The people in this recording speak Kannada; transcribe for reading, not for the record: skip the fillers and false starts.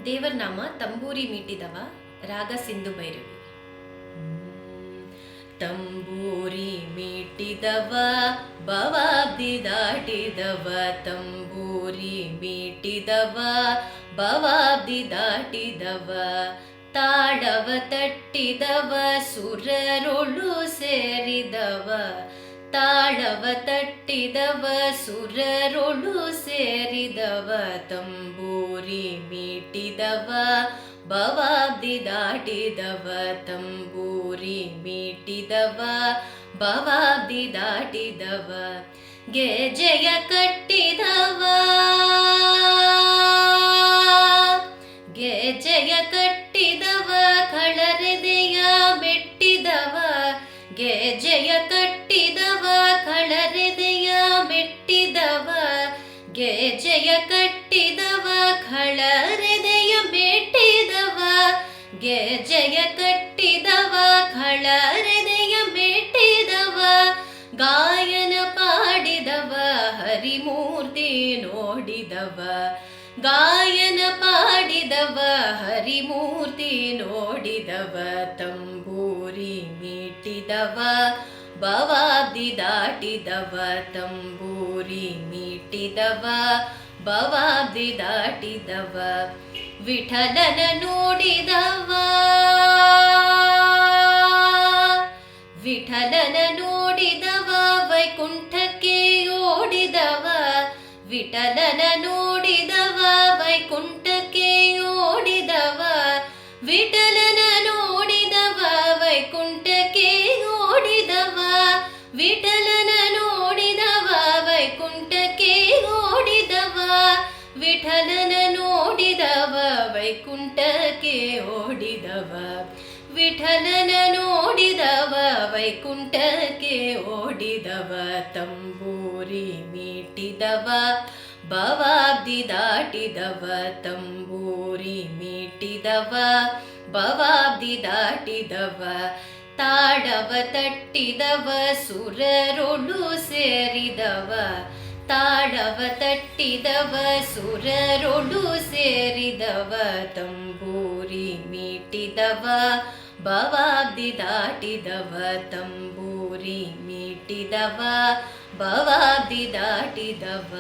ದೇವರ ನಾಮ ತಂಬೂರಿ ಮೀಟಿದವ ರಾಗ ಸಿಂಧು ಭೈರವಿ. ತಂಬೂರಿ ಮೀಟಿದವ ಭವಾಬ್ದಿ ದಾಟಿದವ, ತಂಬೂರಿ ಮೀಟಿದವ ಭವಾಬ್ದಿ ದಾಟಿದವ, ತಾಳವ ತಟ್ಟಿದವ ಸುರರೊಳು ಸೇರಿದವ, ತಾಳವ ತಟ್ಟಿದವ ಸುರರೊಳು ಸೇರಿದವ, ತಂಬೂರಿ ಮೀಟಿದವ ಭವಾಬ್ದಿ ದಾಟಿದವ, ತಂಬೂರಿ ಮೀಟಿದವ ಭವಾಬ್ದಿ ದಾಟಿದವ, ಗೆಜೆಯ ಕಟ್ಟಿದವ, ಗೆಜೆಯ ಕಟ್ಟಿದವ ಕಳರೆದೆಯ ಮೆಟ್ಟಿದವ, ಗೆಜೆಯ ಕಟ್ಟಿದವ ಕಳರೆದೆಯ ಮೆಟ್ಟಿದವ, ಗೆಜೆಯ ಕಟ್ಟಿದವ ಕಳರೆದೆಯ ಮೆಟ್ಟಿದವ, ಗೆಜೆಯ ಕಟ್ಟಿದವ ಕಳರೆದೆಯ ಮೆಟ್ಟಿದವ, ಗಾಯನ ಪಾಡಿದವ ಹರಿಮೂರ್ತಿ ನೋಡಿದವ, ಗಾಯನ ಪಾಡಿದವ ಹರಿಮೂರ್ತಿ ನೋಡಿದವ, ತಂಬೂರಿ ಮೀಟಿದವ ಭವಾಬ್ದಿ ದಾಟಿದವ, ತಂಬೂರಿ ಮೀಟಿದವ ಭವಾಬ್ದಿ ದಾಟಿದವ, ವಿಠಲನ ನೋಡಿದವ, ವಿಠಲನ ನೋಡಿದವ ವೈಕುಂಠಕ್ಕೆ ಓಡಿದವ, ವಿಠಲನ ನೋಡಿದವ ವೈಕುಂಠಕ್ಕೆ ಓಡಿದವ, ವಿಠಲನ ನೋಡಿದವ ವೈಕುಂಠಕ್ಕೆ ಓಡಿದವ, ವಿಠಲನ ನೋಡಿದವ ವೈಕುಂಠಕ್ಕೆ ಓಡಿದವ, ವಿಠಲನ ನೋಡಿದವ ವೈಕುಂಠಕ್ಕೆ ಓಡಿದವ, ವಿಠಲನ ನೋಡಿದವ ವೈಕುಂಠಕ್ಕೆ ಓಡಿದವ, ತಂಬೂರಿ ಮೀಟಿದವ ಭವಾಬ್ದಿ ದಾಟಿದವ, ತಂಬೂರಿ ಮೀಟಿದವ ಭವಾಬ್ದಿ ದಾಟಿದವ, ತಾಳವ ತಟ್ಟಿದವ ಸುರರೊಳು ಸೇರಿದವ, ತಾಳವ ತಟ್ಟಿದವ ಸುರರೊಳು ಸೇರಿದವ, ತಂಬೂರಿ ಮೀಟಿದವ ಭವಾಬ್ದಿ ದಾಟಿದವ, ತಂಬೂರಿ ಮೀಟಿದವ ಭವಾಬ್ದಿ ದಾಟಿದವ.